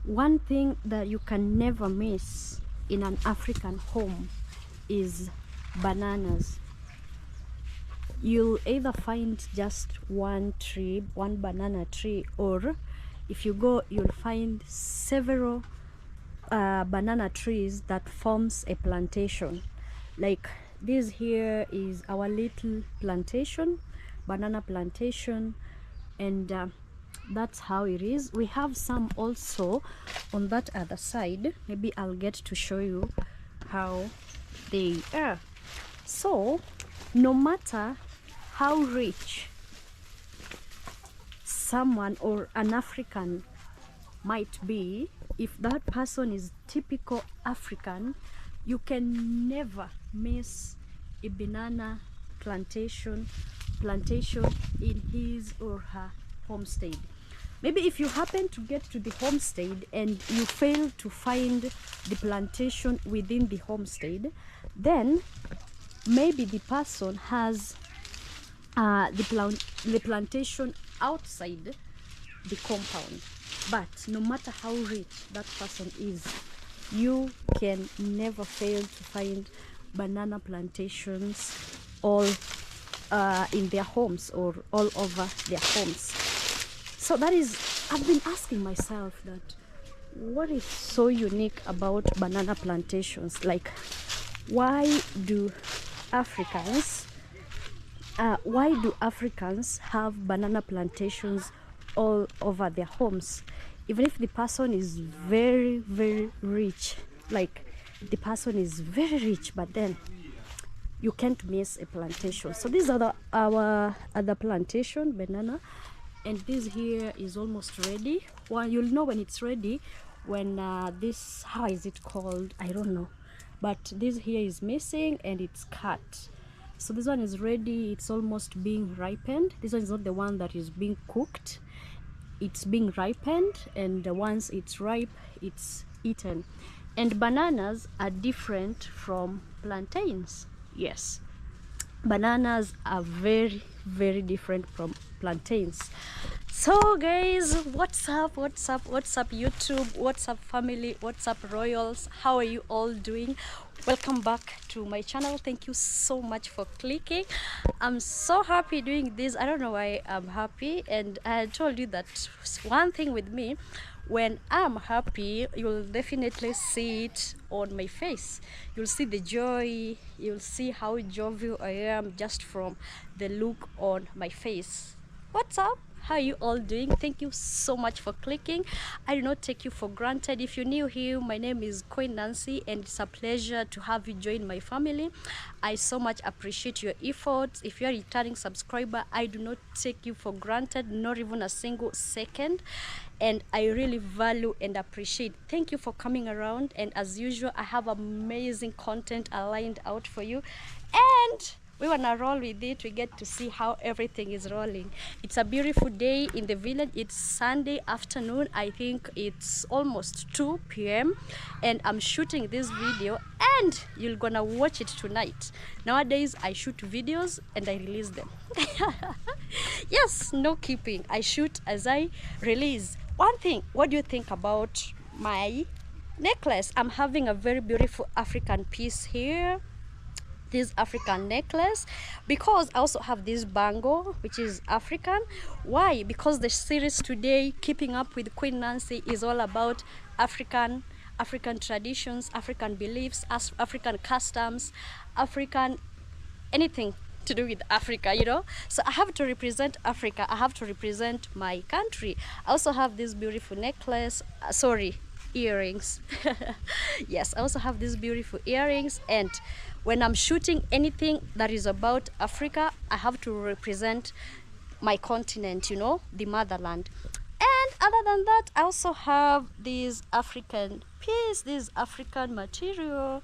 One thing that you can never miss in an African home is bananas. You'll either find just one tree, one banana tree, or if you go, you'll find several banana trees that forms a plantation. Like this here is our little plantation, banana plantation, and that's how it is. We have some also on that other side. Maybe I'll get to show you how they are. So no matter how rich someone or an African might be, if that person is typical African, you can never miss a banana plantation in his or her homestead. Maybe if you happen to get to the homestead and you fail to find the plantation within the homestead, then maybe the person has the plantation outside the compound. But no matter how rich that person is, you can never fail to find banana plantations all in their homes or all over their homes. So that is, I've been asking myself that what is so unique about banana plantations? Like, why do Africans have banana plantations all over their homes, even if the person is very, very rich? Like, the person is very rich, but then you can't miss a plantation. So these are our other plantation banana, and this here is almost ready. Well, you'll know when it's ready when this, how is it called, I don't know, but this here is missing and it's cut. So this one is ready, it's almost being ripened. This one is not the one that is being cooked, it's being ripened, and once it's ripe, it's eaten. And bananas are different from plantains. Yes, bananas are very, very different from plantains. So guys, what's up YouTube, what's up family, what's up royals, how are you all doing? Welcome back to my channel. Thank you so much for clicking. I'm so happy doing this. I don't know why I'm happy, and I told you that one thing with me, when I'm happy, you'll definitely see it on my face. You'll see the joy, you'll see how jovial I am just from the look on my face. What's up? How are you all doing? Thank you so much for clicking. I do not take you for granted. If you're new here, my name is Queen Nancy, and it's a pleasure to have you join my family. I so much appreciate your efforts. If you're a returning subscriber, I do not take you for granted, not even a single second, and I really value and appreciate. Thank you for coming around, and as usual, I have amazing content aligned out for you, and we wanna roll with it. We get to see how everything is rolling. It's a beautiful day in the village. It's Sunday afternoon. I think it's almost 2 p.m. and I'm shooting this video, and you're gonna watch it tonight. Nowadays I shoot videos and I release them. Yes, no keeping. I shoot as I release. One thing, what do you think about my necklace? I'm having a very beautiful African piece here, this African necklace, because I also have this bangle which is African. Why? Because the series today, Keeping Up with Queen Nancy, is all about African traditions, African beliefs, African customs, African anything to do with Africa, you know. So I have to represent Africa, I have to represent my country. I also have this beautiful necklace, earrings. Yes, I also have these beautiful earrings, and when I'm shooting anything that is about Africa, I have to represent my continent, you know, the motherland. And other than that, I also have this African piece, this African material.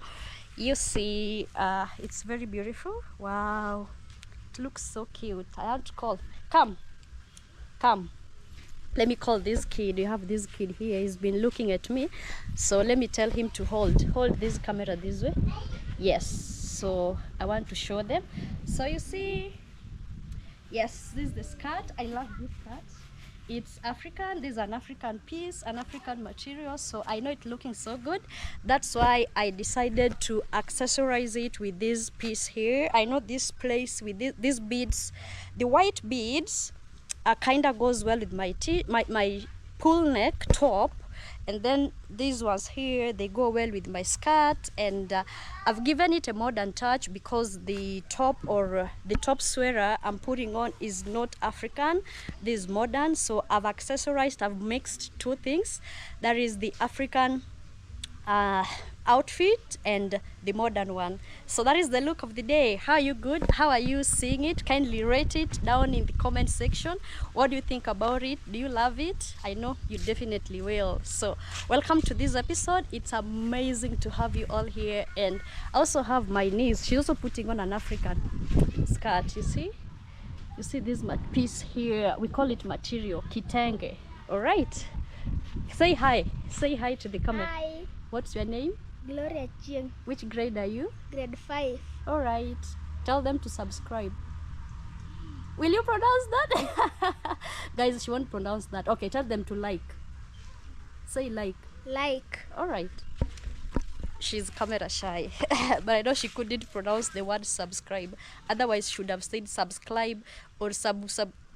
You see, it's very beautiful. Wow, it looks so cute. I have to call, come, let me call this kid. You have this kid here, he's been looking at me, so let me tell him to hold this camera this way. Yes, so I want to show them. So you see, yes, this is the skirt. I love this skirt. it's African. This is an African piece, an African material, so I know it looking so good. That's why I decided to accessorize it with this piece here. I know this place with these beads, the white beads, kind of goes well with my my pull neck top, and then these ones here, they go well with my skirt. And I've given it a modern touch because the top, or the top sweater I'm putting on, is not African. This is modern, so I've accessorized, I've mixed two things. That is the African outfit and the modern one. So that is the look of the day. How are you? Good? How are you seeing it? Kindly rate it down in the comment section. What do you think about it? Do you love it? I know you definitely will. So welcome to this episode. It's amazing to have you all here. And I also have my niece. She's also putting on an African skirt. You see this piece here, we call it material kitenge. All right, say hi to the comment. Hi. What's your name? Gloria Chieng. Which grade are you? Grade 5. All right. Tell them to subscribe. Will you pronounce that? Guys, she won't pronounce that. Okay, tell them to like. Say like. Like. All right. She's camera shy, but I know she couldn't pronounce the word subscribe. Otherwise, she should have said subscribe or sub.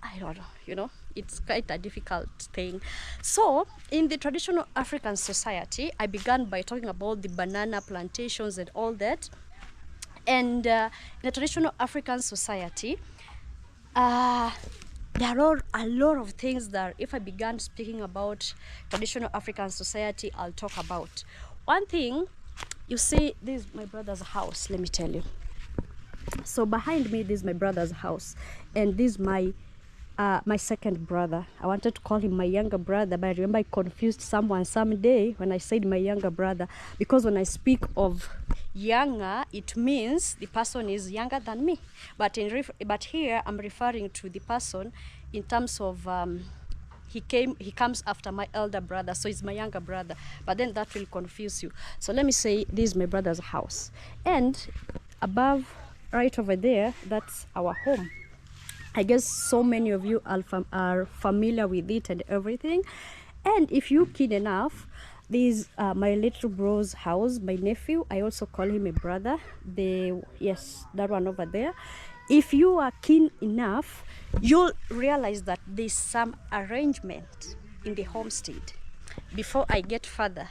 I don't know, you know, it's quite a difficult thing. So in the traditional African society, I began by talking about the banana plantations and all that. And in the traditional African society, there are a lot of things that if I began speaking about traditional African society, I'll talk about. One thing, you see, this is my brother's house, let me tell you. So behind me, this is my brother's house, and this is my second brother. I wanted to call him my younger brother, but I remember I confused someone someday when I said my younger brother, because when I speak of younger, it means the person is younger than me. But here I'm referring to the person in terms of he comes after my elder brother, so he's my younger brother. But then that will confuse you. So let me say this is my brother's house, and above, right over there, that's our home. I guess so many of you are familiar with it and everything. And if you're keen enough, this is my little bro's house, my nephew. I also call him a brother. Yes, that one over there. If you are keen enough, you'll realize that there's some arrangement in the homestead. Before I get further,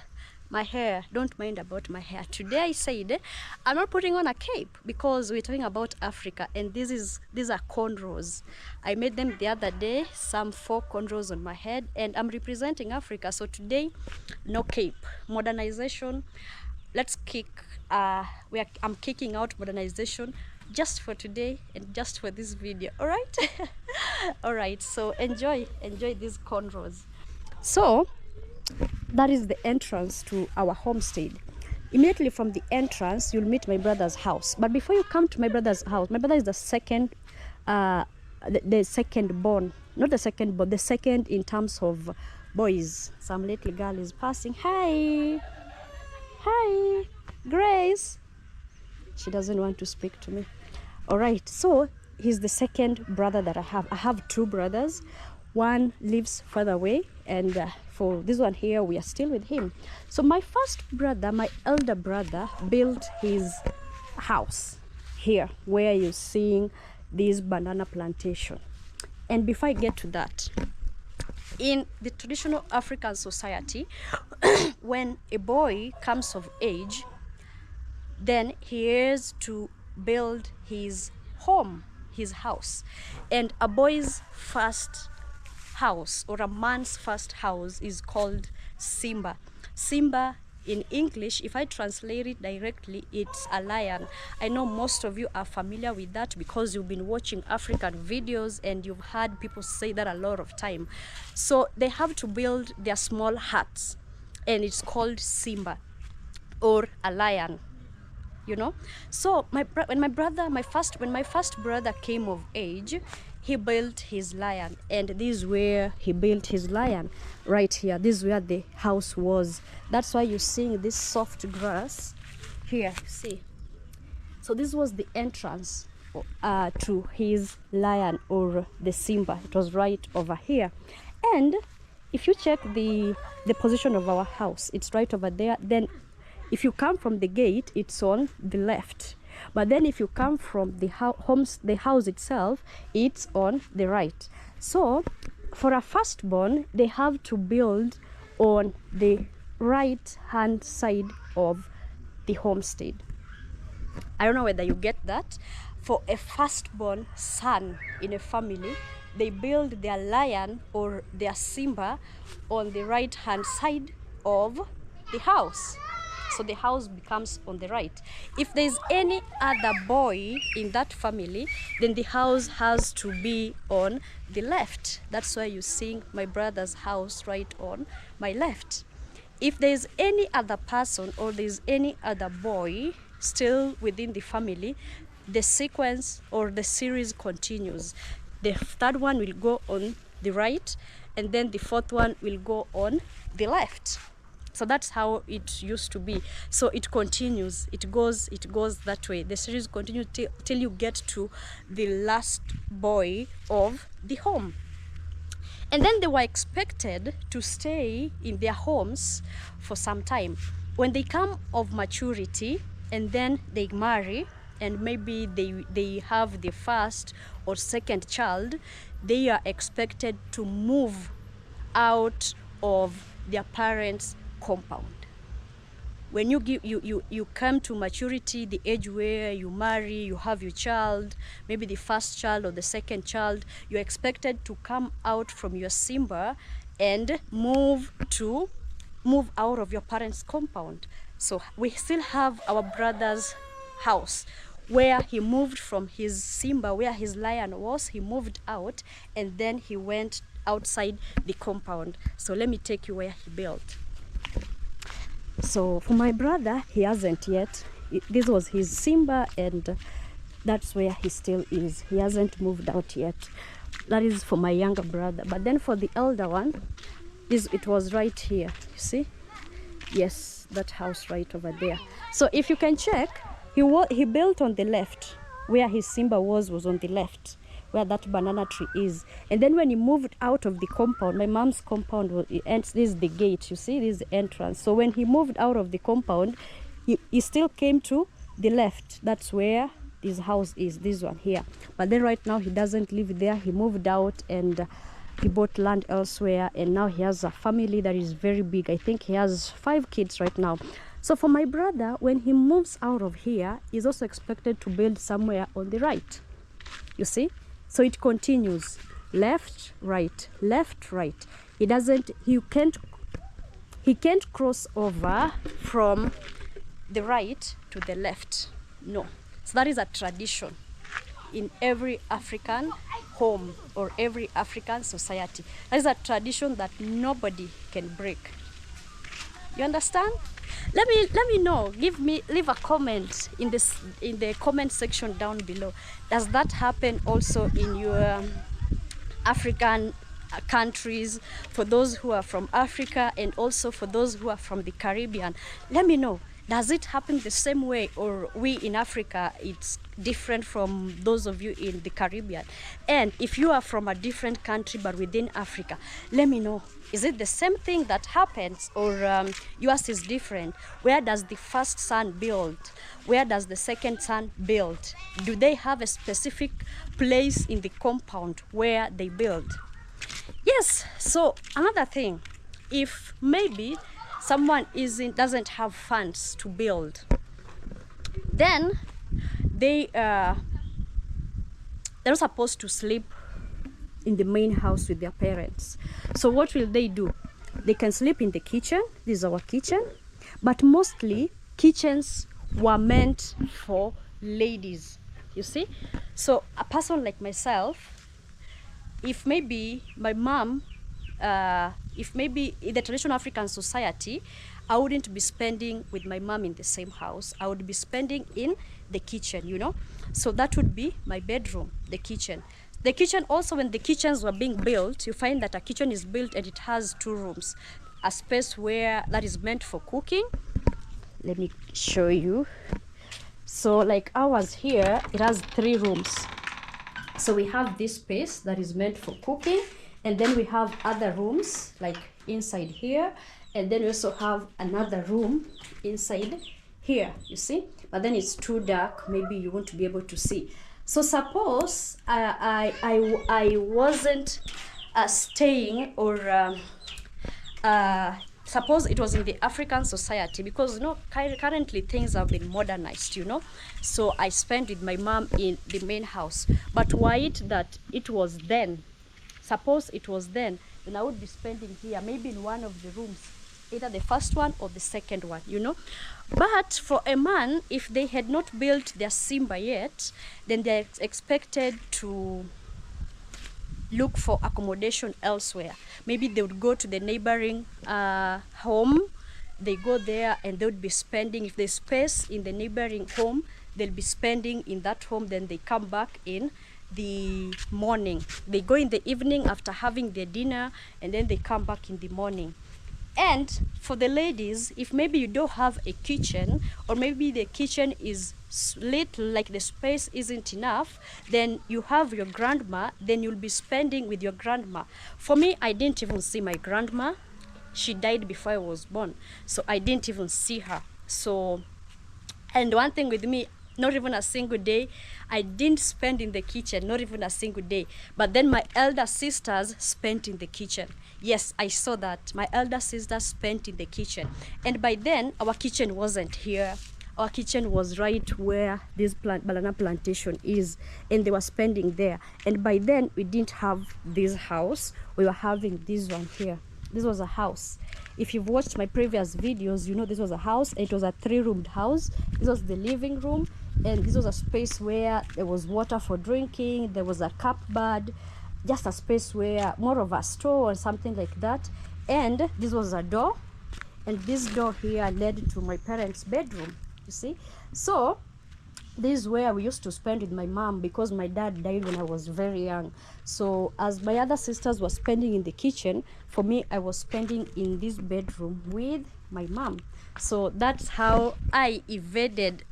my hair, don't mind about my hair. Today I said I'm not putting on a cape because we're talking about Africa, and these are cornrows. I made them the other day, some 4 cornrows on my head, and I'm representing Africa. So today, no cape. Modernization, let's kick. I'm kicking out modernization just for today and just for this video. All right. All right, so enjoy these cornrows. So that is the entrance to our homestead. Immediately from the entrance, you'll meet my brother's house. But before you come to my brother's house, my brother is the second, the second born. Not the second born, the second in terms of boys. Some little girl is passing. Hi, Grace. She doesn't want to speak to me. All right, so he's the second brother that I have. I have 2 brothers. One lives further away, and for this one here, we are still with him. So my first brother, my elder brother, built his house here where you're seeing this banana plantation. And before I get to that, in the traditional African society, when a boy comes of age, then he is to build his home, his house. And a boy's first house, or a man's first house, is called Simba. Simba in English, if I translate it directly, it's a lion. I know most of you are familiar with that because you've been watching African videos and you've heard people say that a lot of time. So they have to build their small huts, and it's called Simba, or a lion, you know. So when my first brother came of age, he built his lion, and this is where he built his lion, right here. This is where the house was. That's why you're seeing this soft grass here, see. So this was the entrance to his lion, or the Simba. It was right over here. And if you check the position of our house, it's right over there. Then if you come from the gate, it's on the left. But then if you come from the house itself, it's on the right. So for a firstborn, they have to build on the right hand side of the homestead. I don't know whether you get that. For a firstborn son in a family, they build their lion or their Simba on the right hand side of the house. So the house becomes on the right. If there's any other boy in that family, then the house has to be on the left. That's why you're seeing my brother's house right on my left. If there's any other person or there's any other boy still within the family, the sequence or the series continues. The third one will go on the right, and then the fourth one will go on the left. So that's how it used to be. So it continues, it goes that way. The series continues till you get to the last boy of the home. And then they were expected to stay in their homes for some time. When they come of maturity and then they marry, and maybe they have the first or second child, they are expected to move out of their parents' compound. When you come to maturity, the age where you marry, you have your child, maybe the first child or the second child, you're expected to come out from your Simba and move out of your parents' compound. So we still have our brother's house where he moved from his Simba, where his lion was. He moved out and then he went outside the compound. So let me take you where he built. So for my brother, he hasn't yet. This was his Simba, and that's where he still is. He hasn't moved out yet. That is for my younger brother. But then for the elder one, it was right here. You see? Yes, that house right over there. So if you can check, he built on the left. Where his Simba was on the left, where that banana tree is. And then when he moved out of the compound, my mom's compound, this is the gate, you see, this is the entrance. So when he moved out of the compound, he still came to the left. That's where his house is, this one here. But then right now he doesn't live there. He moved out and he bought land elsewhere, and now he has a family that is very big. I think he has 5 kids right now. So for my brother, when he moves out of here, he's also expected to build somewhere on the right. You see? So it continues left, right, left, right. He can't cross over from the right to the left. No. So that is a tradition in every African home or every African society. That is a tradition that nobody can break. You understand? Let me know. Leave a comment in the comment section down below. Does that happen also in your African countries? For those who are from Africa and also for those who are from the Caribbean, let me know. Does it happen the same way, or we in Africa it's different from those of you in the Caribbean? And if you are from a different country but within Africa, let me know. Is it the same thing that happens, or yours is different? Where does the first son build? Where does the second son build? Do they have a specific place in the compound where they build? Yes. So another thing, if maybe someone doesn't have funds to build, then they're not supposed to sleep in the main house with their parents. So what will they do? They can sleep in the kitchen. This is our kitchen. But mostly kitchens were meant for ladies, you see. So a person like myself, if maybe my mom, if maybe in the traditional African society, I wouldn't be spending with my mom in the same house. I would be spending in the kitchen, you know. So that would be my bedroom, the kitchen. The kitchen also, when the kitchens were being built, you find that a kitchen is built and it has 2 rooms. A space where that is meant for cooking. Let me show you. So like ours here, it has 3 rooms. So we have this space that is meant for cooking. And then we have other rooms like inside here, and then we also have another room inside here, you see, but then it's too dark, maybe you won't be able to see. So suppose I wasn't staying, or suppose it was in the African society, because you know currently things have been modernized, you know, so I spent with my mom in the main house. But were it that it was then, suppose it was then I would be spending here, maybe in one of the rooms, either the first one or the second one, you know. But for a man, if they had not built their simba yet, then they're expected to look for accommodation elsewhere. Maybe they would go to the neighboring home. They go there and they would be spending, if there's space in the neighboring home, they'll be spending in that home. Then they come back in the morning. They go in the evening after having their dinner, and then they come back in the morning. And for the ladies, if maybe you don't have a kitchen, or maybe the kitchen is little, like the space isn't enough, then you have your grandma, then you'll be spending with your grandma. For me, I didn't even see my grandma. She died before I was born, so I didn't even see her. So, and one thing with me, not even a single day I didn't spend in the kitchen, not even a single day. But then my elder sisters spent in the kitchen. Yes, I saw that. My elder sisters spent in the kitchen. And by then, our kitchen wasn't here. Our kitchen was right where this banana plantation is, and they were spending there. And by then, we didn't have this house. We were having this one here. This was a house. If you've watched my previous videos, you know this was a house. It was a 3-roomed house. This was the living room, and this was a space where there was water for drinking. There was a cupboard, just a space where more of a store or something like that. And this was a door, and this door here led to my parents' bedroom, you see. So this is where we used to spend with my mom, because my dad died when I was very young. So as my other sisters were spending in the kitchen, for me, I was spending in this bedroom with my mom. So that's how I evaded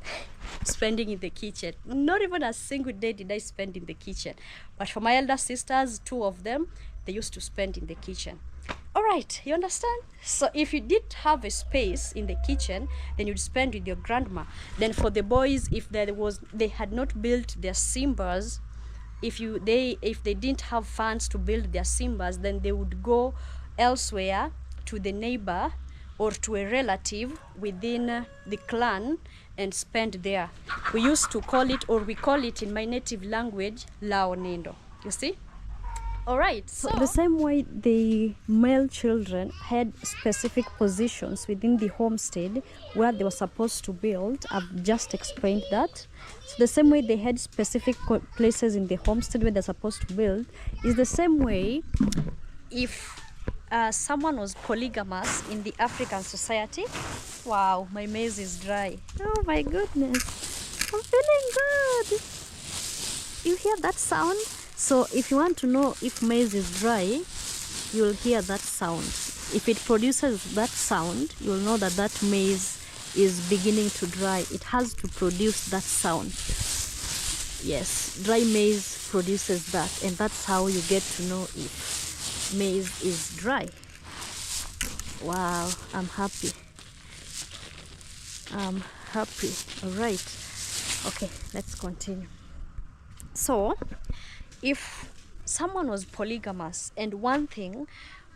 spending in the kitchen. Not even a single day did I spend in the kitchen. But for my elder sisters, 2 of them, they used to spend in the kitchen. All right, you understand? So if you did have a space in the kitchen, then you'd spend with your grandma. Then for the boys, if they had not built their simbas, if they didn't have funds to build their simbas, then they would go elsewhere to the neighbor or to a relative within the clan and spend there. We used to call it, or we call it in my native language, laonindo. You see? All right, so the same way the male children had specific positions within the homestead where they were supposed to build. I've just explained that. So the same way they had specific places in the homestead where they're supposed to build is the same way if someone was polygamous in the African society. Wow, my maize is dry. Oh my goodness, I'm feeling good. You hear that sound? So if you want to know if maize is dry, you'll hear that sound. If it produces that sound, you'll know that that maize is beginning to dry. It has to produce that sound. Yes, dry maize produces that, and that's how you get to know if maize is dry. Wow, I'm happy. I'm happy. All right. Okay, let's continue. So, if someone was polygamous, and one thing,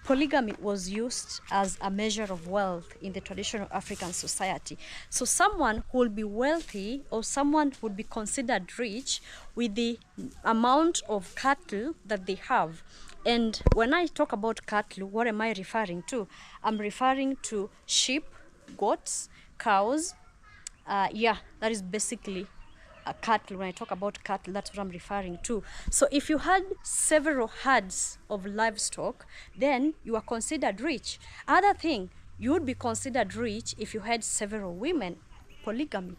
polygamy was used as a measure of wealth in the traditional African society. So someone who will be wealthy, or someone who would be considered rich with the amount of cattle that they have. And when I talk about cattle, what am I referring to? I'm referring to sheep, goats, cows. Yeah, that is basically cattle. When I talk about cattle, that's what I'm referring to. So if you had several herds of livestock, then you are considered rich. Other thing, you would be considered rich if you had several women, polygamy,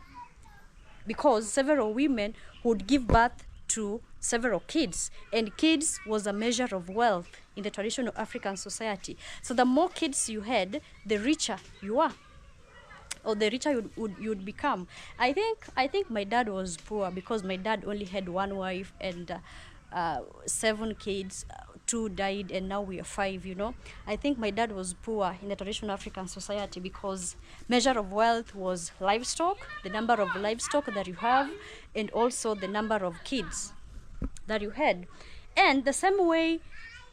because several women would give birth to several kids, and kids was a measure of wealth in the traditional African society. So the more kids you had, the richer you are, or the richer you'd become. I think my dad was poor, because my dad only had one wife and 7 kids, two died and now we are 5, you know. I think my dad was poor in the traditional African society because measure of wealth was livestock, the number of livestock that you have, and also the number of kids that you had. And the same way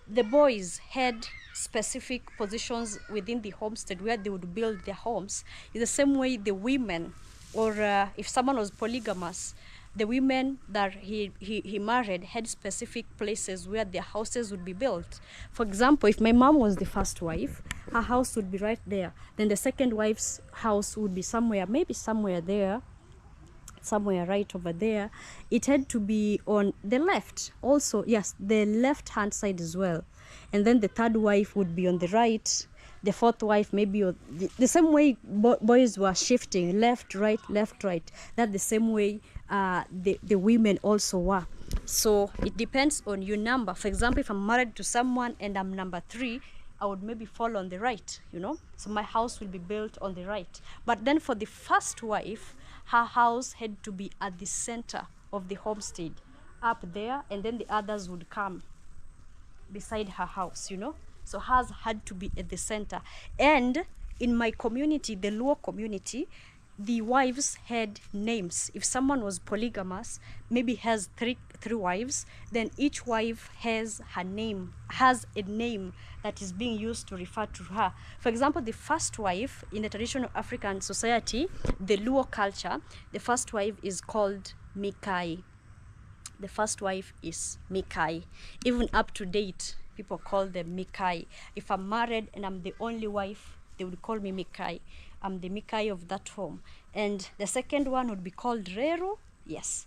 the boys had specific positions within the homestead where they would build their homes, is the same way the women, or if someone was polygamous, the women that he married had specific places where their houses would be built. For example, if my mom was the first wife, her house would be right there. Then the second wife's house would be somewhere, maybe somewhere there, somewhere right over there. It had to be on the left also, yes, the left hand side as well. And then the third wife would be on the right, the fourth wife maybe on the same way boys were shifting left right left right, that the same way the women also were. So it depends on your number. For example, if I'm married to someone and I'm number 3, I would maybe fall on the right, you know, so my house will be built on the right. But then for the first wife, her house had to be at the center of the homestead, up there, and then the others would come beside her house, you know. So hers had to be at the center. And in my community, the Luo community, the wives had names. If someone was polygamous, maybe has three wives, then each wife has her name, has a name that is being used to refer to her. For example, the first wife in the traditional African society, the Luo culture, the first wife is called Mikai. The first wife is Mikai. Even up to date, people call them Mikai. If I'm married and I'm the only wife, they would call me Mikai. I'm the Mikai of that home. And the second one would be called Reru. Yes.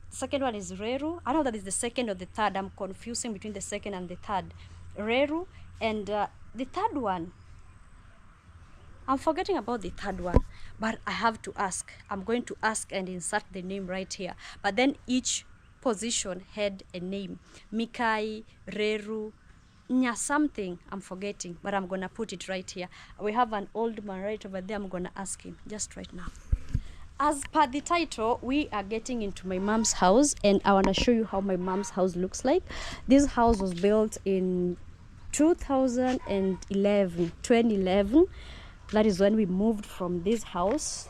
Second one is Reru. I know that is the second or the third. I'm confusing between the second and the third. Reru. And the third one, I'm forgetting about the third one, but I have to ask. I'm going to ask and insert the name right here. But then each position had a name. Mikai, Reru, Nya something, I'm forgetting, but I'm going to put it right here. We have an old man right over there. I'm going to ask him just right now. As per the title, we are getting into my mom's house, and I want to show you how my mom's house looks like. This house was built in 2011. That is when we moved from this house,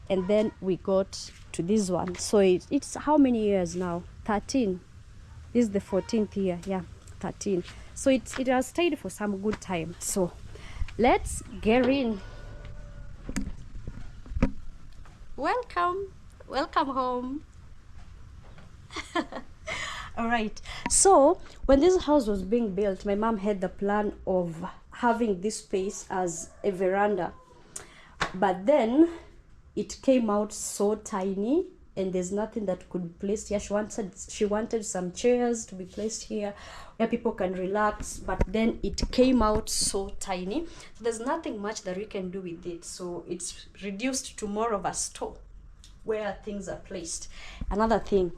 and then we got to this one. So it's how many years now? 13. This is the 14th year. Yeah, 13. So it has stayed for some good time. So let's get in. Welcome home. All right, so when this house was being built, my mom had the plan of having this space as a veranda, but then it came out so tiny and there's nothing that could be placed here. She wanted some chairs to be placed here where people can relax, but then it came out so tiny, so there's nothing much that we can do with it. So it's reduced to more of a store where things are placed. Another thing,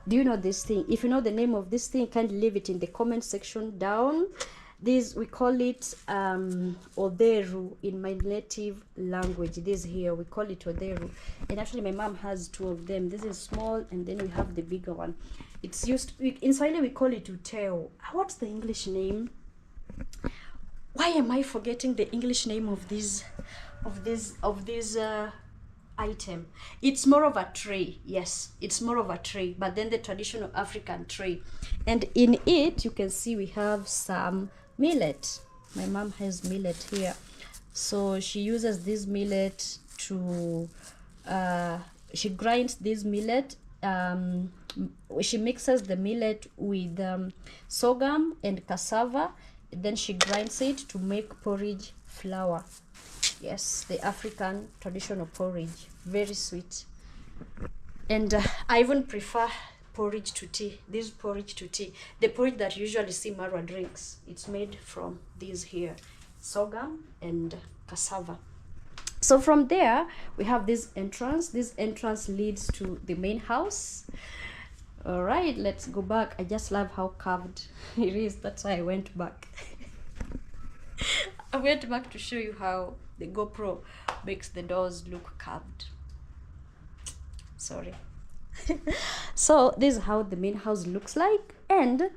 do you know this thing? If you know the name of this thing, kindly leave it in the comment section down. This, we call it oderu in my native language. This here, we call it oderu. And actually my mom has 2 of them. This is small, and then we have the bigger one. It's used, in Swahili we call it uteo. What's the English name? Why am I forgetting the English name of this item? It's more of a tray. Yes, it's more of a tray, but then the traditional African tray. And in it, you can see we have some millet. My mom has millet here, so she uses this millet to she grinds this millet. She mixes the millet with sorghum and cassava, then she grinds it to make porridge flour. Yes, the African traditional porridge, very sweet. And I even prefer porridge to tea. This porridge to tea, the porridge that you usually see marwa drinks, it's made from these here, sorghum and cassava. So from there we have this entrance. This entrance leads to the main house. All right, let's go back. I just love how carved it is. That's why I went back. I went back to show you how the GoPro makes the doors look carved. Sorry. So this is how the main house looks like, and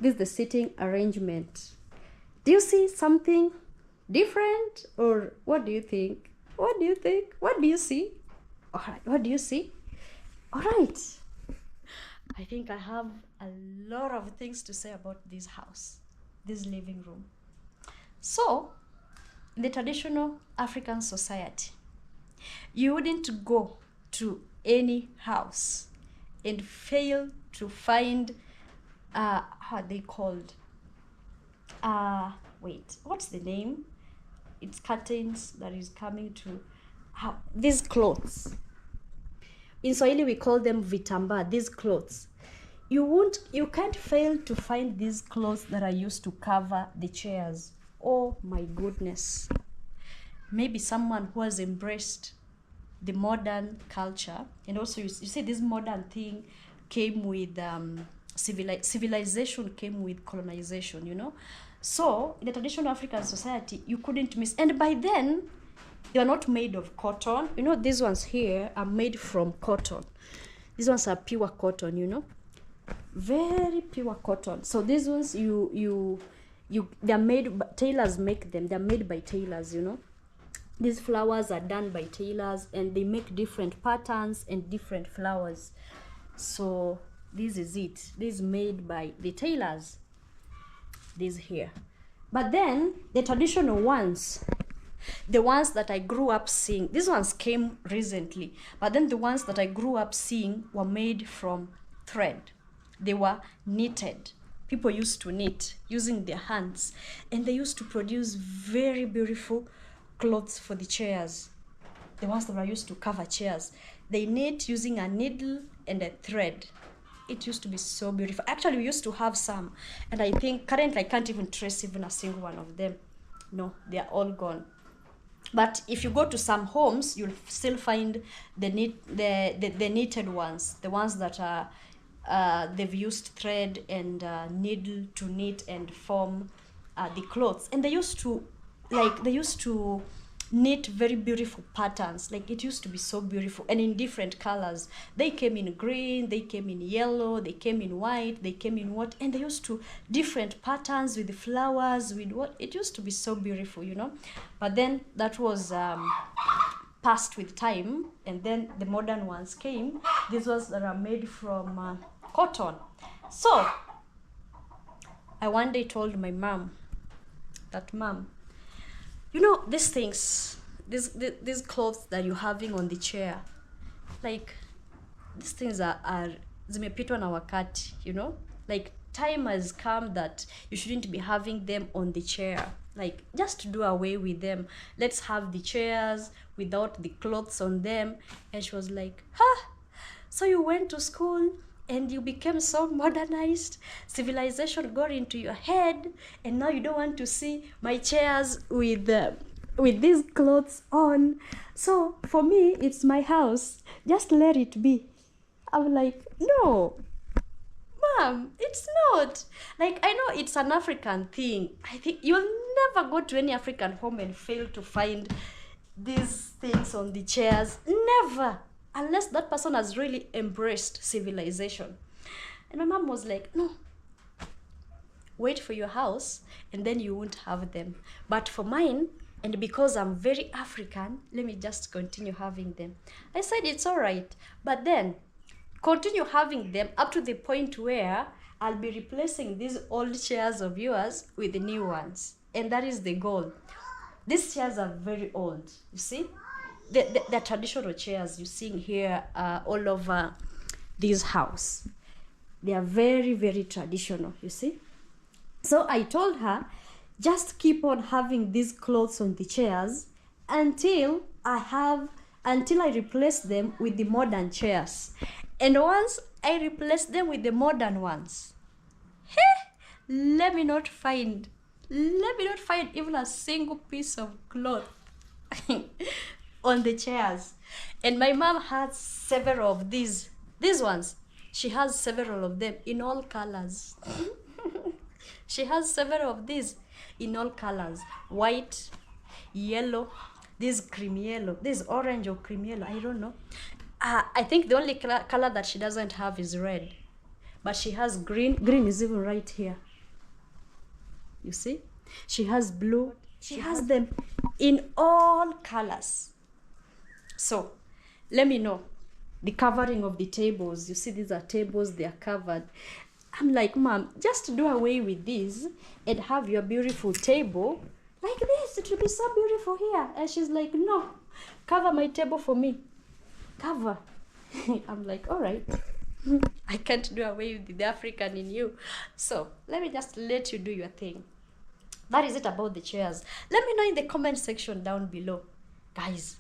This is the sitting arrangement. Do you see something different, or what do you think? What do you think? What do you see? All right, what do you see? All right. I think I have a lot of things to say about this house, this living room. So, in the traditional African society, you wouldn't go to any house and fail to find how are they called? Wait, what's the name? It's curtains that is coming to these clothes. In Swahili we call them vitamba, these clothes. You can't fail to find these clothes that are used to cover the chairs. Oh my goodness. Maybe someone who has embraced the modern culture, and also you see this modern thing came with civilization came with colonization, you know. So in the traditional African society, you couldn't miss. And by then, they are not made of cotton. You know, these ones here are made from cotton. These ones are pure cotton, you know. Very pure cotton. So these ones, they're made, tailors make them. They're made by tailors, you know. These flowers are done by tailors, and they make different patterns and different flowers. So this is it. This is made by the tailors. This here. But then the traditional ones, the ones that I grew up seeing, these ones came recently, but then the ones that I grew up seeing were made from thread. They were knitted. People used to knit using their hands, and they used to produce very beautiful clothes for the chairs. The ones that were used to cover chairs, they knit using a needle and a thread. It used to be so beautiful. Actually, we used to have some, and I think currently I can't even trace even a single one of them. No, they are all gone. But if you go to some homes, you'll still find the knitted ones, the ones that are they've used thread and needle to knit and form the clothes. And they used to knit very beautiful patterns. Like, it used to be so beautiful, and in different colors. They came in green, they came in yellow, they came in white, they came in what, and they used to different patterns with the flowers, with what. It used to be so beautiful, you know. But then that was passed with time, and then the modern ones came. These ones that are made from cotton. So I one day told my mom that, Mom, you know, these things, these clothes that you're having on the chair, like, these things are zimepitwa na wakati, you know? Like, time has come that you shouldn't be having them on the chair. Like, just do away with them. Let's have the chairs without the clothes on them. And she was like, so you went to school and you became so modernized, civilization got into your head, and now you don't want to see my chairs with these clothes on. So for me, it's my house. Just let it be. I'm like, no, Mom, it's not. Like, I know it's an African thing. I think you'll never go to any African home and fail to find these things on the chairs. Never. Unless that person has really embraced civilization. And my mom was like, no, wait for your house and then you won't have them. But for mine, and because I'm very African, let me just continue having them. I said, it's all right. But then continue having them up to the point where I'll be replacing these old chairs of yours with the new ones. And that is the goal. These chairs are very old, you see? The traditional chairs you're seeing here all over this house. They are very, very traditional, you see? So I told her, just keep on having these clothes on the chairs until I replace them with the modern chairs. And once I replace them with the modern ones, let me not find even a single piece of cloth on the chairs. And my mom has several of these ones. She has several of them in all colors. She has several of these in all colors: white, yellow, this cream yellow, this orange or cream yellow, I don't know. I think the only color that she doesn't have is red, but she has green. Green is even right here. You see? She has blue. She has them in all colors. So, let me know. The covering of the tables. You see, these are tables, they are covered. I'm like, Mom, just do away with this and have your beautiful table like this. It will be so beautiful here. And she's like, no, cover my table for me. Cover. I'm like, all right. I can't do away with the African in you. So let me just let you do your thing. That is it about the chairs. Let me know in the comment section down below. Guys,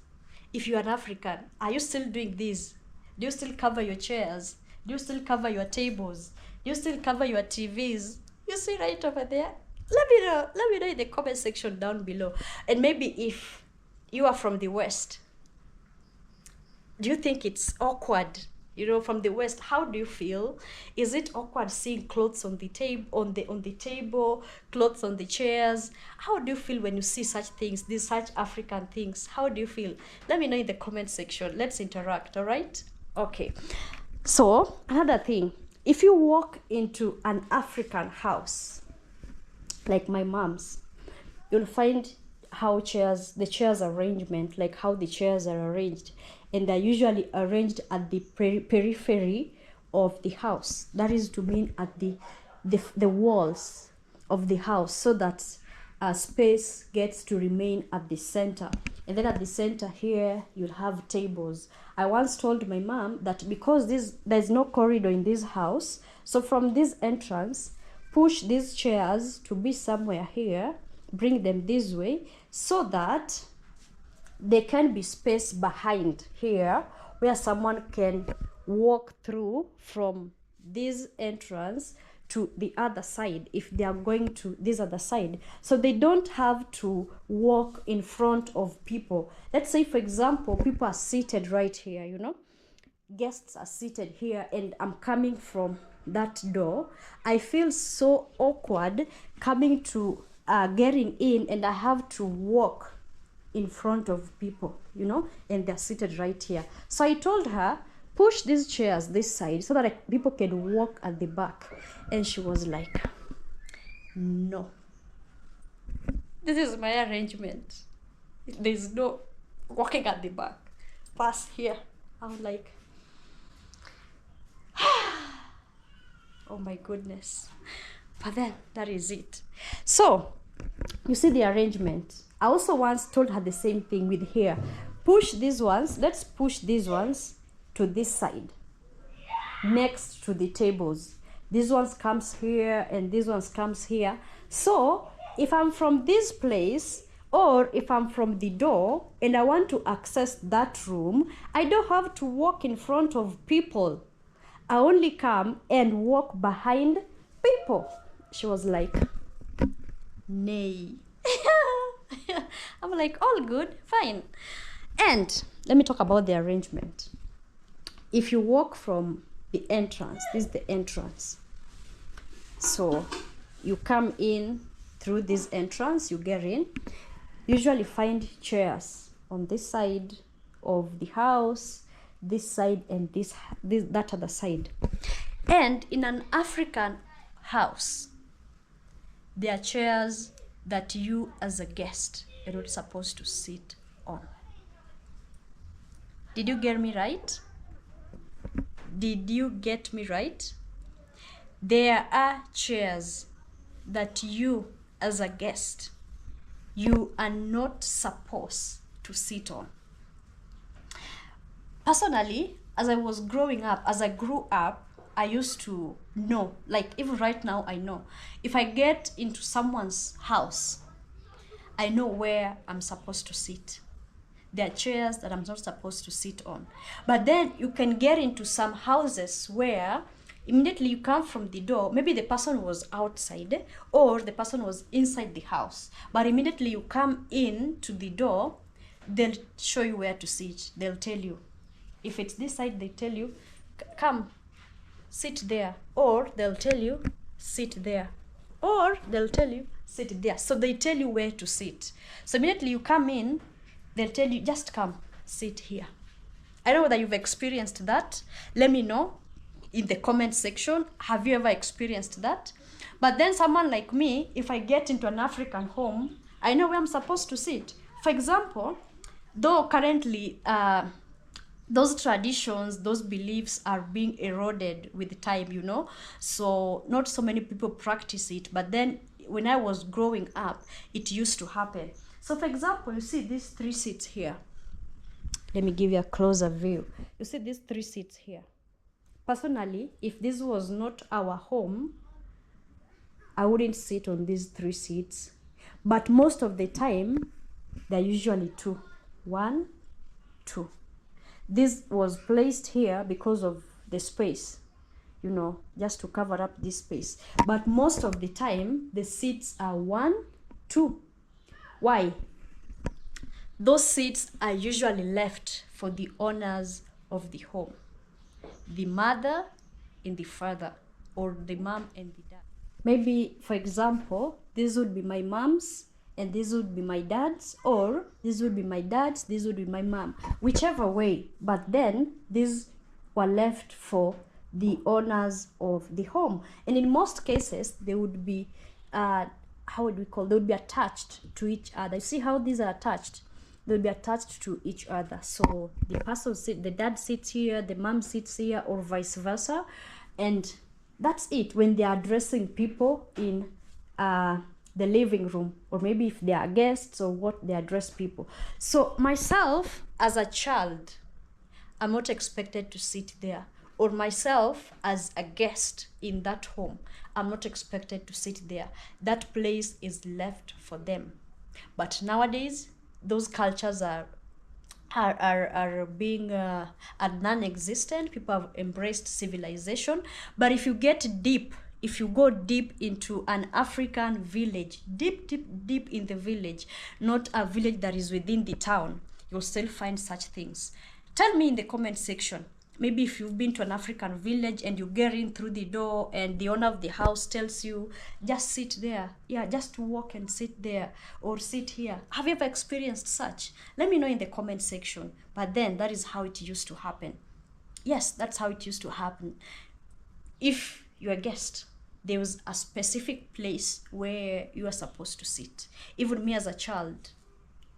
if you are an African, are you still doing this? Do you still cover your chairs? Do you still cover your tables? Do you still cover your TVs? You see right over there? Let me know. Let me know in the comment section down below. And maybe if you are from the West, do you think it's awkward? You know, from the West, how do you feel? Is it awkward seeing clothes on the table, on the table, clothes on the chairs? How do you feel when you see such things, these such African things? How do you feel? Let me know in the comment section. Let's interact, all right? Okay. So, another thing, if you walk into an African house, like my mom's, you'll find how the chairs arrangement, like how the chairs are arranged, and they're usually arranged at the periphery of the house. That is to mean at the walls of the house, so that space gets to remain at the center. And then at the center here, you'll have tables. I once told my mom that because there's no corridor in this house, so from this entrance, push these chairs to be somewhere here, bring them this way, so that there can be space behind here where someone can walk through from this entrance to the other side if they are going to this other side, so they don't have to walk in front of people. Let's say, for example, people are seated right here, you know, guests are seated here, and I'm coming from that door. I feel so awkward coming to getting in, and I have to walk in front of people, you know, and they're seated right here. So I told her, push these chairs this side so that people can walk at the back. And she was like, no, this is my arrangement. There's no walking at the back. Pass here. I'm like, oh my goodness. But then that is it. So you see the arrangement. I also once told her the same thing with here. Push these ones. Let's push these ones to this side, next to the tables. This ones comes here and this ones comes here. So if I'm from this place, or if I'm from the door and I want to access that room, I don't have to walk in front of people. I only come and walk behind people. She was like, nay. I'm like, all good, fine. And let me talk about the arrangement. If you walk from the entrance, this is the entrance. So you come in through this entrance, you get in. Usually find chairs on this side of the house, this side, and that other side. And in an African house, there are chairs that you as a guest are not supposed to sit on. Did you get me right? Did you get me right? There are chairs that you as a guest, you are not supposed to sit on. Personally, as I was growing up, as I grew up, I used to know, like even right now, I know. If I get into someone's house, I know where I'm supposed to sit. There are chairs that I'm not supposed to sit on. But then you can get into some houses where immediately you come from the door, maybe the person was outside or the person was inside the house. But immediately you come in to the door, they'll show you where to sit. They'll tell you. If it's this side, they tell you, come, sit there. Or they'll tell you, sit there. Or they'll tell you, sit there. So they tell you where to sit. So immediately you come in, they'll tell you, just come, sit here. I don't know whether you've experienced that. Let me know in the comment section. Have you ever experienced that? But then someone like me, if I get into an African home, I know where I'm supposed to sit. For example, though currently those traditions, those beliefs are being eroded with time, you know, so not so many people practice it. But then when I was growing up, it used to happen. So for example, you see these 3 seats here. Let me give you a closer view. You see these 3 seats here. Personally, if this was not our home, I wouldn't sit on these 3 seats. But most of the time, they're usually 2. 1, 2. This was placed here because of the space, you know, just to cover up this space. But most of the time, the seats are 1, 2. Why? Those seats are usually left for the owners of the home, the mother and the father, or the mom and the dad. Maybe, for example, this would be my mom's and this would be my dad's, or this would be my dad's, this would be my mom, whichever way. But then these were left for the owners of the home, and in most cases they would be how would we call, they would be attached to each other. You see how these are attached? They would be attached to each other. So the person the dad sits here, the mom sits here, or vice versa, and that's it. When they are addressing people in the living room, or maybe if they are guests or what, they address people. So myself as a child, I'm not expected to sit there, or myself as a guest in that home, I'm not expected to sit there. That place is left for them. But nowadays, those cultures are being are non-existent. People have embraced civilization. But if you get deep, if you go deep into an African village, deep in the village, not a village that is within the town, you'll still find such things. Tell me in the comment section, maybe if you've been to an African village and you get in through the door and the owner of the house tells you, just sit there. Yeah, just walk and sit there, or sit here. Have you ever experienced such? Let me know in the comment section. But then that is how it used to happen. Yes, that's how it used to happen. If you're a guest, there was a specific place where you are supposed to sit. Even me as a child,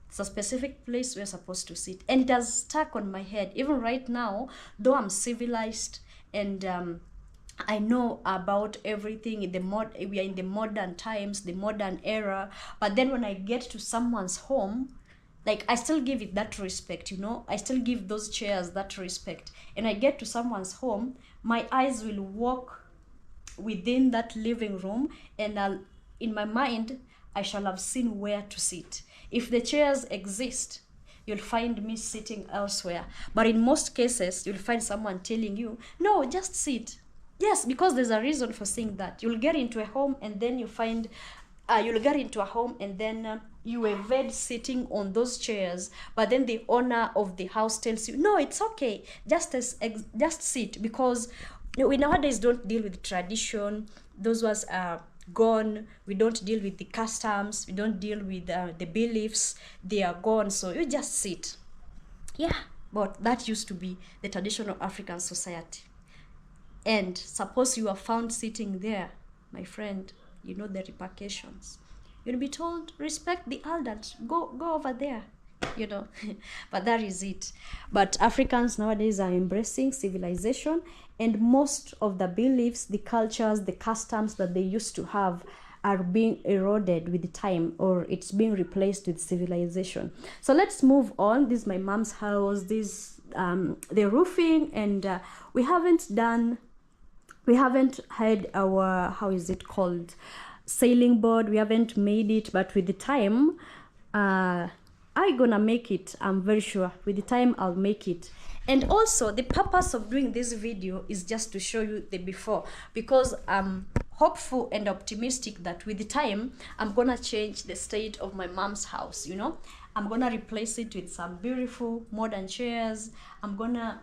it's a specific place we're supposed to sit, and it has stuck on my head. Even right now, though I'm civilized and I know about everything in we are in the modern times, the modern era, but then when I get to someone's home, like, I still give it that respect, you know, I still give those chairs that respect. And I get to someone's home, my eyes will walk within that living room, and in my mind, I shall have seen where to sit. If the chairs exist, you'll find me sitting elsewhere. But in most cases, you'll find someone telling you, no, just sit. Yes, because there's a reason for saying that. You'll get into a home and then you find, you evade sitting on those chairs, but then the owner of the house tells you, no, it's okay, just sit, because we nowadays don't deal with tradition. Those ones are gone. We don't deal with the customs, we don't deal with the beliefs, they are gone, so you just sit. Yeah, but that used to be the traditional African society. And suppose you are found sitting there, my friend, you know the repercussions. You'll be told, respect the elders, go over there, you know. But that is it. But Africans nowadays are embracing civilization, and most of the beliefs, the cultures, the customs that they used to have are being eroded with time, or it's being replaced with civilization. So let's move on. This is my mom's house. This the roofing, and we haven't had our, how is it called, sailing board. We haven't made it, but with the time I'm gonna make it. I'm very sure with the time I'll make it. And also the purpose of doing this video is just to show you the before, because I'm hopeful and optimistic that with the time I'm gonna change the state of my mom's house, you know. I'm gonna replace it with some beautiful modern chairs. I'm gonna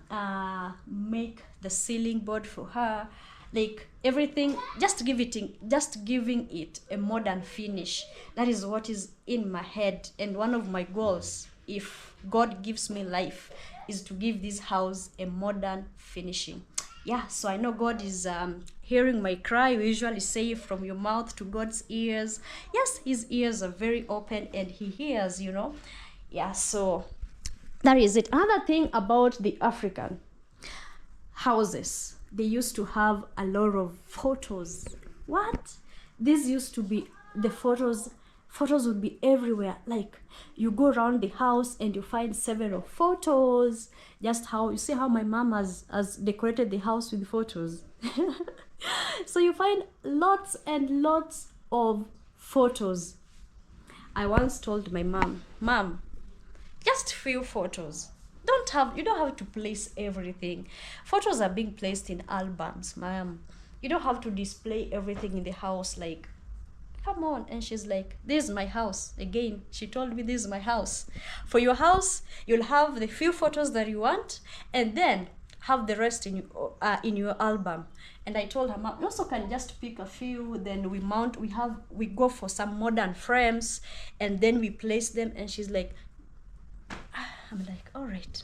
make the ceiling board for her, like everything, just giving it a modern finish. That is what is in my head, and one of my goals, if God gives me life, is to give this house a modern finishing. Yeah, so I know God is hearing my cry. We usually say from your mouth to God's ears. Yes, his ears are very open and he hears, you know. Yeah, so that is it. Another thing about the African houses, they used to have a lot of photos. What? This used to be the photos would be everywhere. Like you go around the house and you find several photos. Just how you see how my mom has decorated the house with photos. So you find lots and lots of photos. I once told my mom, just few photos. You don't have to place everything. Photos are being placed in albums, ma'am. You don't have to display everything in the house, like, come on. And she's like, this is my house. Again, she told me, this is my house. For your house, you'll have the few photos that you want, and then have the rest in your album. And I told her, mom, you also can just pick a few, then we go for some modern frames, and then we place them. And she's like, I'm like, all right.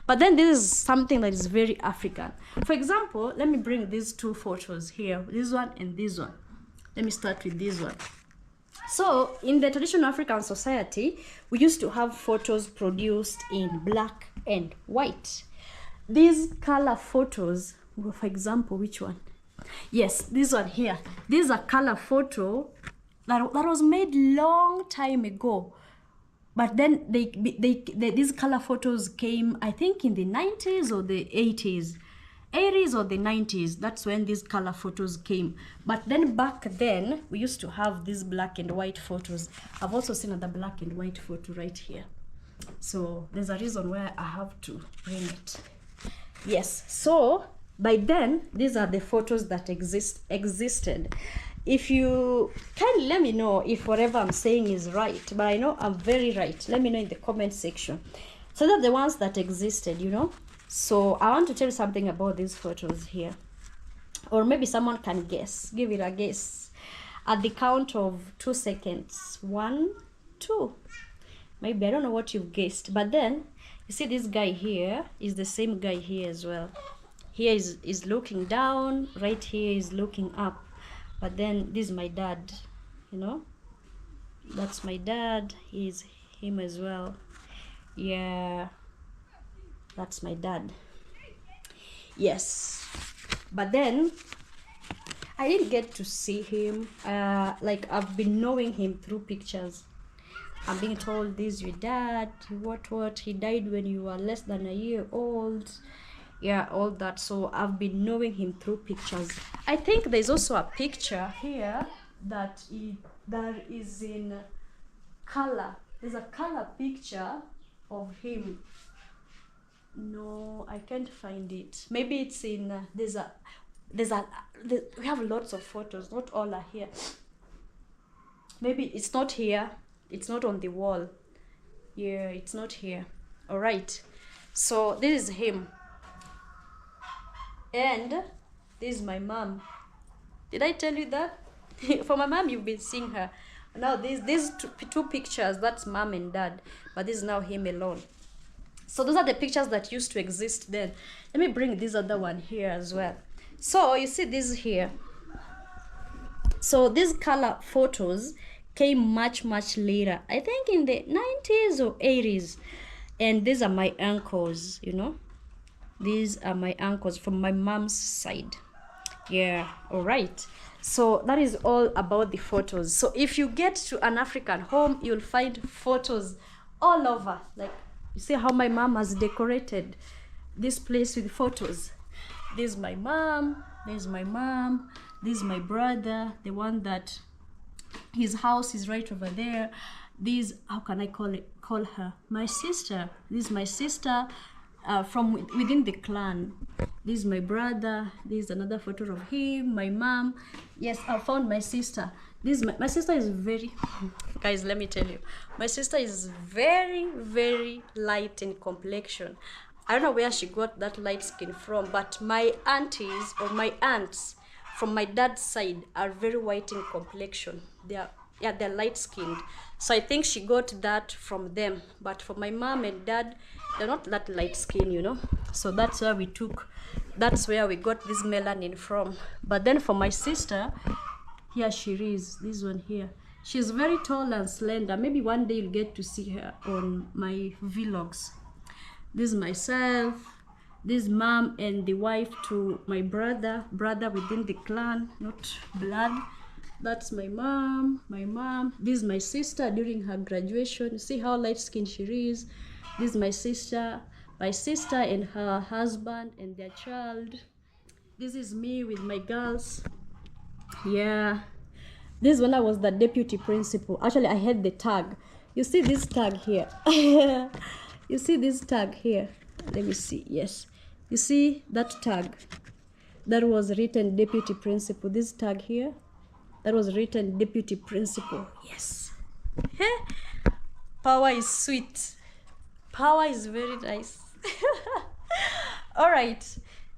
But then this is something that is very African. For example, let me bring these two photos here, this one and this one. Let me start with this one. So in the traditional African society, we used to have photos produced in black and white. These color photos, for example, which one? Yes, this one here. This is a color photo that was made long time ago. But then these color photos came, I think, in the 90s or the 80s. 80s or the 90s, that's when these color photos came. But then back then, we used to have these black and white photos. I've also seen another black and white photo right here. So there's a reason why I have to bring it. Yes, so by then, these are the photos that existed. If you can, let me know if whatever I'm saying is right, but I know I'm very right. Let me know in the comment section. So they're the ones that existed, you know. So I want to tell you something about these photos here, or maybe someone can guess. Give it a guess at the count of 2 seconds. 1, 2. Maybe I don't know what you've guessed, but then you see this guy here is the same guy here as well. Here is looking down, right here is looking up. But then this is my dad, you know, that's my dad. He's him as well. Yeah, that's my dad. Yes, but then I didn't get to see him. Like I've been knowing him through pictures. I'm being told, this is your dad, what he died when you were less than a year old. Yeah, all that. So I've been knowing him through pictures. I think there's also a picture here that is in color. There's a color picture of him. No, I can't find it. Maybe it's in we have lots of photos, not all are here. Maybe it's not here, it's not on the wall. Yeah, it's not here. All right, so this is him. And this is my mom. Did I tell you that? For my mom, you've been seeing her. Now these two pictures, that's mom and dad, but this is now him alone. So those are the pictures that used to exist then. Let me bring this other one here as well. So you see this here. So these color photos came much later. I think in the 90s or 80s. And these are my uncles, you know. These are my uncles from my mom's side. Yeah, all right. So that is all about the photos. So if you get to an African home, you'll find photos all over. Like, you see how my mom has decorated this place with photos. This is my mom, this is my mom, this is my brother, the one that his house is right over there. This, how can I call her? My sister. This is my sister. From within the clan. This is my brother. This is another photo of him, my mom. Yes, I found my sister. This is my sister is very guys, let me tell you, my sister is very light in complexion. I don't know where she got that light skin from, but my aunties or my aunts from my dad's side are very white in complexion. They're light skinned. So I think she got that from them. But for my mom and dad, they're not that light skin, you know. So that's where we got this melanin from. But then for my sister, here she is, this one here. She's very tall and slender. Maybe one day you'll get to see her on my vlogs. This is myself, this mom and the wife to my brother within the clan, not blood. That's my mom. This is my sister during her graduation. See how light skinned she is. This is my sister and her husband and their child. This is me with my girls. Yeah. This is when I was the deputy principal. Actually, I had the tag. You see this tag here? You see this tag here? Let me see. Yes. You see that tag? That was written deputy principal. This tag here? That was written deputy principal. Yes. Power is sweet. Power is very nice. All right.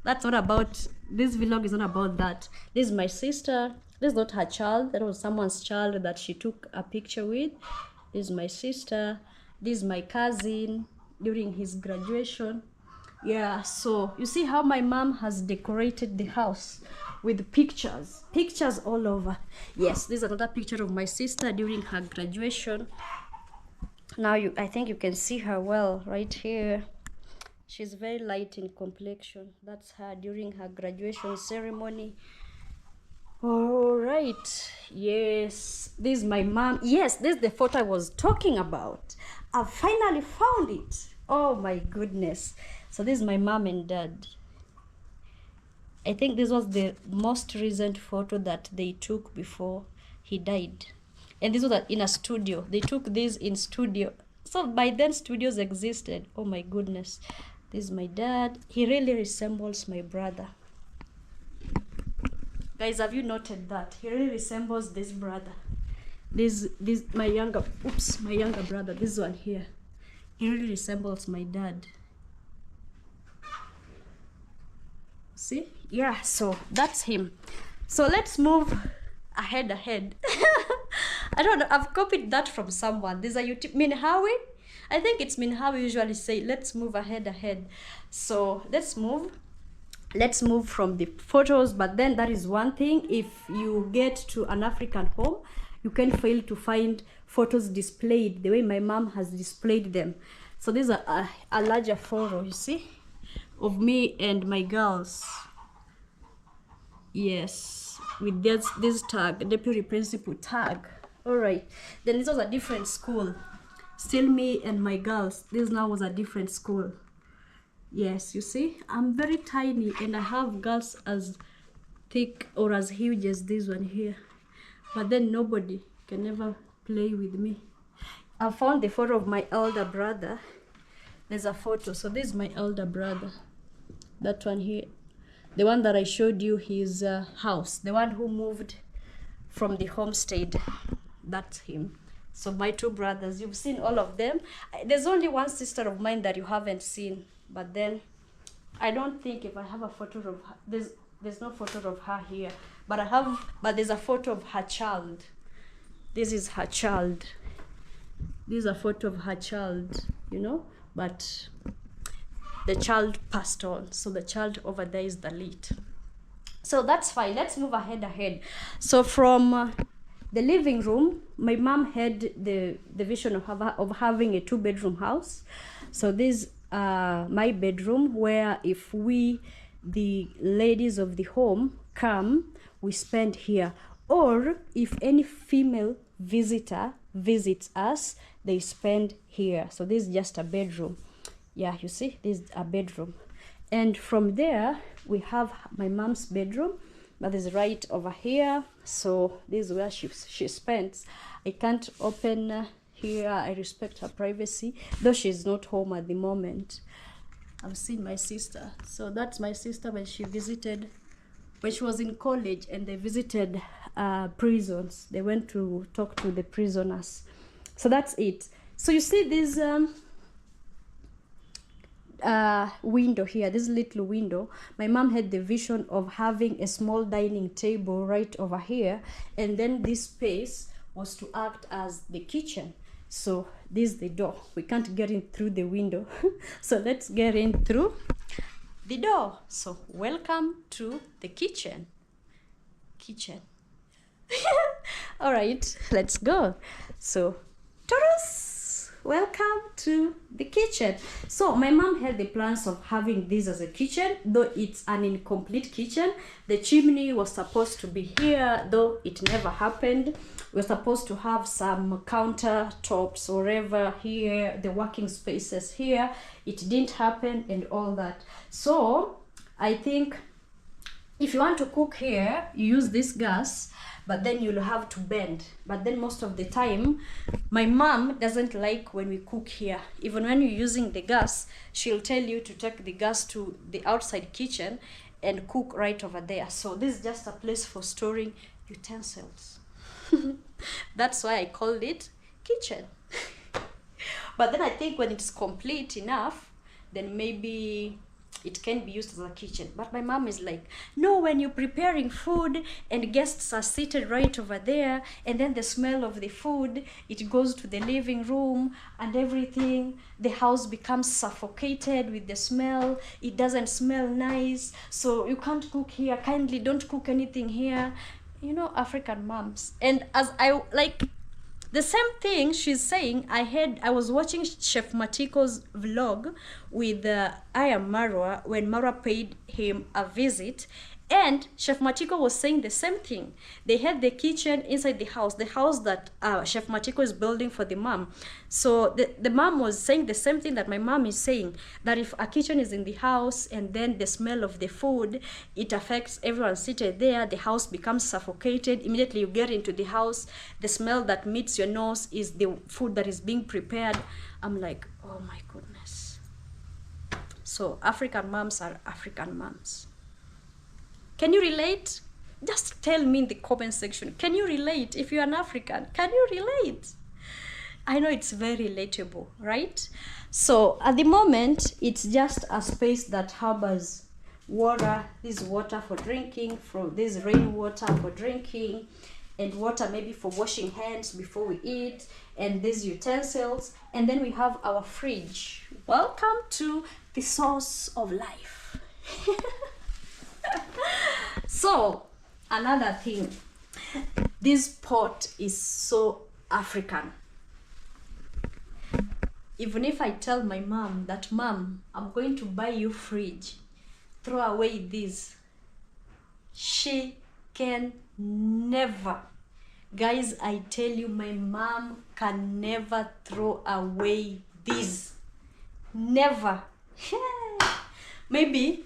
That's not about, this vlog is not about that. This is my sister. This is not her child. That was someone's child that she took a picture with. This is my sister. This is my cousin during his graduation. Yeah, so you see how my mom has decorated the house with pictures all over. Yes, this is another picture of my sister during her graduation. Now I think you can see her well right here. She's very light in complexion. That's her during her graduation ceremony. All right. Yes, this is my mom. Yes, this is the photo I was talking about. I finally found it. Oh my goodness. So this is my mom and dad. I think this was the most recent photo that they took before he died. And this was in a studio. They took this in studio. So by then studios existed. Oh my goodness. This is my dad. He really resembles my brother. Guys, have you noted that? He really resembles this brother. This my younger brother, this one here. He really resembles my dad. See? Yeah, so that's him. So let's move ahead. I don't know, I've copied that from someone. There's a YouTube, Minhawi. I think it's Minhawi usually say, let's move ahead. So let's move from the photos. But then that is one thing. If you get to an African home, you can fail to find photos displayed the way my mom has displayed them. So this is a larger photo, you see, of me and my girls. Yes, with this tag, deputy principal tag. All right, then this was a different school. Still me and my girls. This now was a different school. Yes, you see, I'm very tiny and I have girls as thick or as huge as this one here. But then nobody can ever play with me. I found the photo of my elder brother. There's a photo. So this is my elder brother. That one here. The one that I showed you his house. The one who moved from the Homestead. That's him. So my two brothers, you've seen all of them. There's only one sister of mine that you haven't seen. But then I don't think if I have a photo of her, there's no photo of her here. But there's a photo of her child. This is her child. This is a photo of her child, you know, but the child passed on. So the child over there is the lead. So that's fine. Let's move ahead. So from the living room, my mom had the vision of having a 2-bedroom house. So this my bedroom, where if we, the ladies of the home, come, we spend here. Or if any female visitor visits us, they spend here. So this is just a bedroom. Yeah, you see, this is a bedroom. And from there, we have my mom's bedroom, that is right over here. So this is where she spends. I can't open here. I respect her privacy, though she's not home at the moment. I've seen my sister. So that's my sister when she was in college, and they visited prisons. They went to talk to the prisoners. So that's it. So you see this window here, this little window. My mom had the vision of having a small dining table right over here, and then this space was to act as the kitchen. So this is the door. We can't get in through the window. So let's get in through the door. So welcome to the kitchen. All right, let's go. So Taurus, welcome to the kitchen. So my mom had the plans of having this as a kitchen, though it's an incomplete kitchen. The chimney was supposed to be here, though it never happened. We're supposed to have some countertops or whatever here, the working spaces here. It didn't happen and all that. So I think if you want to cook here, you use this gas, but then you'll have to bend. But then most of the time, my mom doesn't like when we cook here. Even when you're using the gas, she'll tell you to take the gas to the outside kitchen and cook right over there. So this is just a place for storing utensils. That's why I called it kitchen. But then I think when it's complete enough, then maybe it can be used as a kitchen. But my mom is like, no, when you're preparing food and guests are seated right over there, and then the smell of the food, it goes to the living room and everything, the house becomes suffocated with the smell. It doesn't smell nice, so you can't cook here. Kindly don't cook anything here. You know, African moms. And as I like the same thing she's saying, I was watching Chef Matiko's vlog with I am Marwa, when Marwa paid him a visit, and Chef Matiko was saying the same thing. They had the kitchen inside the house that Chef Matiko is building for the mom. So the mom was saying the same thing that my mom is saying, that if a kitchen is in the house and then the smell of the food, it affects everyone seated there, the house becomes suffocated. Immediately you get into the house, the smell that meets your nose is the food that is being prepared. I'm like, oh my goodness. So African moms are African moms. Can you relate? Just tell me in the comment section. Can you relate? If you're an African, can you relate? I know it's very relatable, right? So at the moment, it's just a space that harbors water. This water for drinking, from this rainwater for drinking, and water maybe for washing hands before we eat, and these utensils. And then we have our fridge. Welcome to the source of life. So another thing, this pot is so African. Even if I tell my mom that, Mom, I'm going to buy you fridge, throw away this, she can never. Guys, I tell you, my mom can never throw away this. Never. Maybe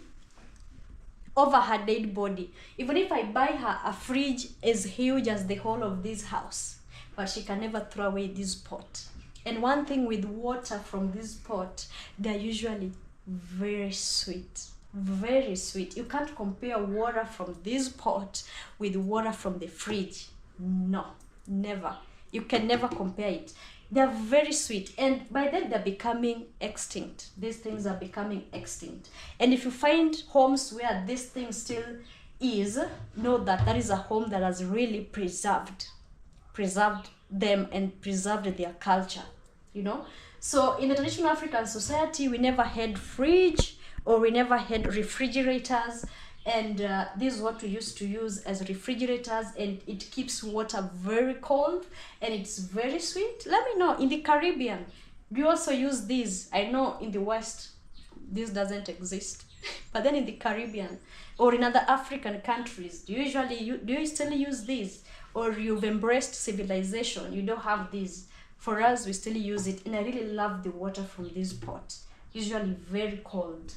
over her dead body. Even if I buy her a fridge as huge as the whole of this house, but she can never throw away this pot. And one thing with water from this pot, they're usually very sweet. Very sweet. You can't compare water from this pot with water from the fridge. No, never. You can never compare it. They're very sweet, and by then they're becoming extinct. These things are becoming extinct. And if you find homes where this thing still is, know that that is a home that has really preserved them and preserved their culture, you know. So in the traditional African society, we never had fridge, or we never had refrigerators, and this is what we used to use as refrigerators, and it keeps water very cold and it's very sweet. Let me know, in the Caribbean, do you also use these? I know in the West this doesn't exist, but then in the Caribbean or in other African countries, do you still use these, or you've embraced civilization, you don't have these? For us, we still use it, and I really love the water from this pot, usually very cold.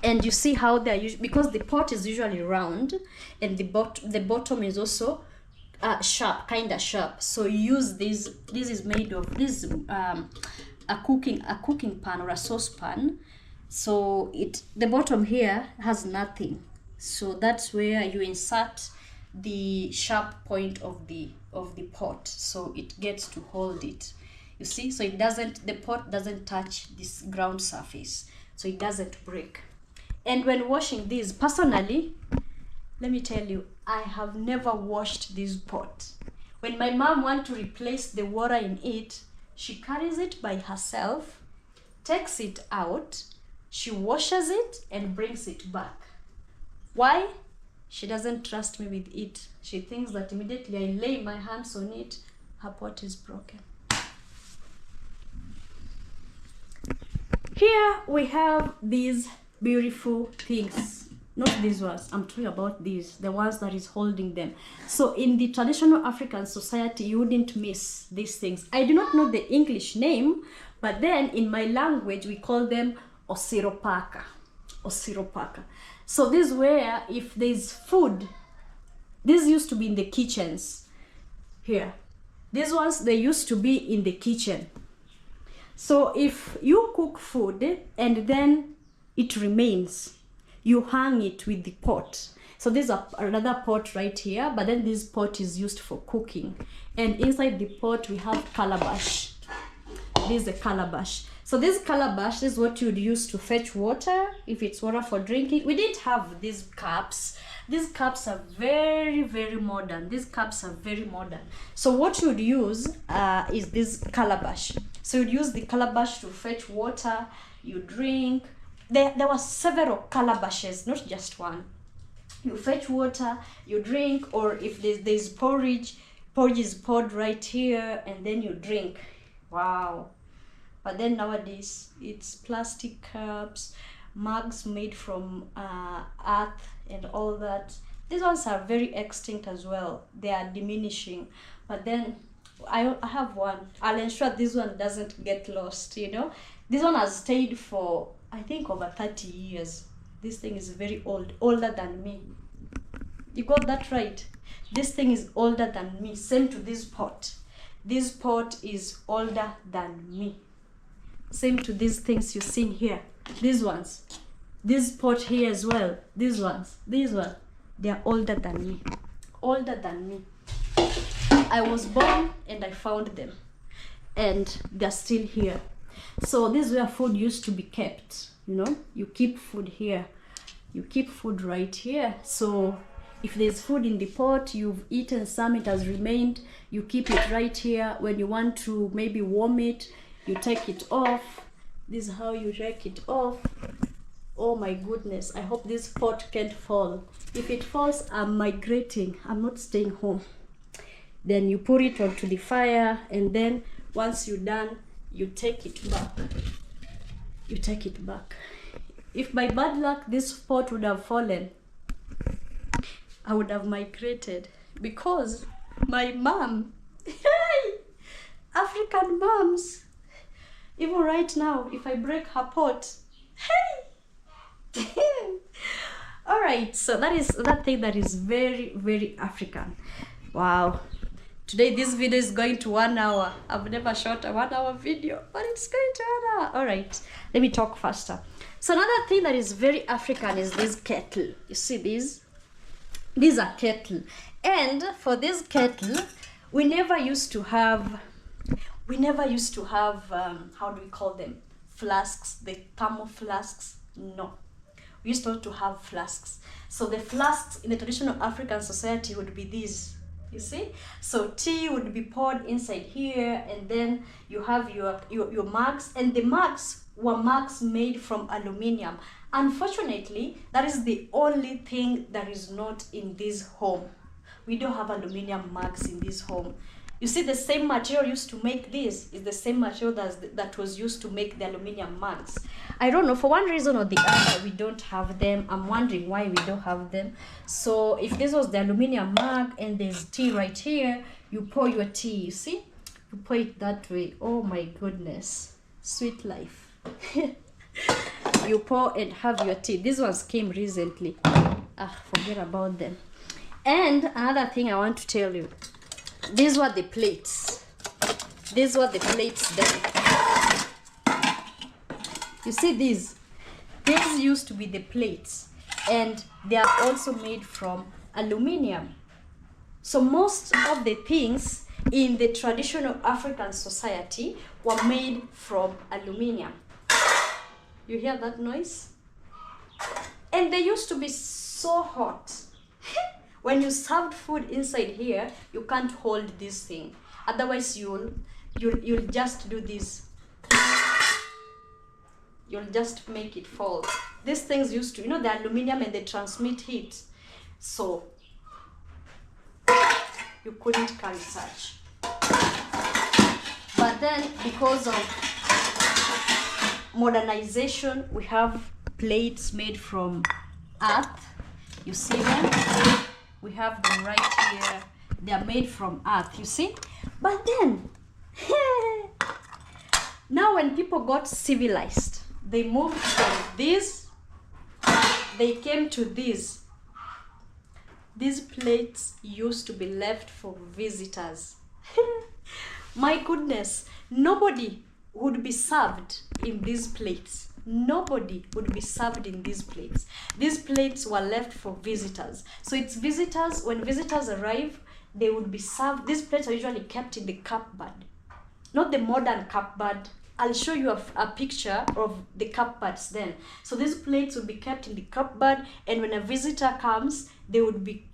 And you see how they're because the pot is usually round, and the bottom is also sharp, kind of sharp. So you use this. This is made of this a cooking pan or a saucepan. So the bottom here has nothing. So that's where you insert the sharp point of the pot, so it gets to hold it. You see, so the pot doesn't touch this ground surface, so it doesn't break. And when washing these, personally, let me tell you, I have never washed this pot. When my mom wants to replace the water in it, she carries it by herself, takes it out, she washes it and brings it back. Why? She doesn't trust me with it. She thinks that immediately I lay my hands on it, her pot is broken. Here we have these beautiful things. Not these ones, I'm talking about these, the ones that is holding them. So in the traditional African society, you wouldn't miss these things. I do not know the English name, but then in my language, we call them osiropaka. Osiropaka. So this is where if there's food, this used to be in the kitchens. Here. These ones, they used to be in the kitchen. So if you cook food and then it remains, you hang it with the pot. So there's another pot right here, but then this pot is used for cooking. And inside the pot, we have calabash. This is a calabash. So this calabash is what you'd use to fetch water, if it's water for drinking. We didn't have these cups. These cups are very, very modern. These cups are very modern. So what you'd use is this calabash. So you'd use the calabash to fetch water, you drink. There were several calabashes, not just one. You fetch water, you drink, or if there's porridge is poured right here, and then you drink. Wow. But then nowadays, it's plastic cups, mugs made from earth and all that. These ones are very extinct as well. They are diminishing. But then I have one. I'll ensure this one doesn't get lost, you know. This one has stayed for, I think, over 30 years. This thing is very old, older than me. You got that right. This thing is older than me. Same to this pot. This pot is older than me. Same to these things you see here. These ones. This pot here as well. These ones. They are older than me. Older than me. I was born and I found them. And they're still here. So this is where food used to be kept. You know, you keep food here. You keep food right here. So if there's food in the pot, you've eaten some, it has remained, you keep it right here. When you want to maybe warm it, you take it off. This is how you take it off. Oh my goodness, I hope this pot can't fall. If it falls, I'm migrating. I'm not staying home. Then you put it onto the fire, and then once you're done, you take it back. You take it back. If by bad luck this pot would have fallen, I would have migrated, because my mom, African moms, even right now, if I break her pot, all right, so that is that thing that is very, very African. Wow. Today this video is going to 1 hour. I've never shot a 1 hour video, but it's going to 1 hour. All right, let me talk faster. So another thing that is very African is this kettle. You see these? These are kettle. And for this kettle, we never used to have, how do we call them? Flasks, the thermal flasks. No. We used not to have flasks. So the flasks in the traditional African society would be these. You see? So tea would be poured inside here, and then you have your mugs, and the mugs were mugs made from aluminium. Unfortunately, that is the only thing that is not in this home. We don't have aluminium mugs in this home. You see, the same material used to make this is the same material that was used to make the aluminium mugs. I don't know, for one reason or the other, we don't have them. I'm wondering why we don't have them. So if this was the aluminium mug and there's tea right here, you pour your tea, you see? You pour it that way. Oh my goodness. Sweet life. You pour and have your tea. These ones came recently. Forget about them. And another thing I want to tell you. These were the plates. These were the plates then. You see these? These used to be the plates. And they are also made from aluminium. So most of the things in the traditional African society were made from aluminium. You hear that noise? And they used to be so hot. When you served food inside here, you can't hold this thing. Otherwise, you'll just do this. You'll just make it fall. These things used to, the aluminum, and they transmit heat. So you couldn't carry such. But then, because of modernization, we have plates made from earth. You see them? We have them right here. They are made from earth, you see? But then, now when people got civilized, they moved from this, they came to this. These plates used to be left for visitors. My goodness, nobody would be served in these plates. Nobody would be served in these plates. These plates were left for visitors. So it's visitors, when visitors arrive, they would be served. These plates are usually kept in the cupboard, not the modern cupboard. I'll show you a picture of the cupboards then. So these plates would be kept in the cupboard, and when a visitor comes, they would be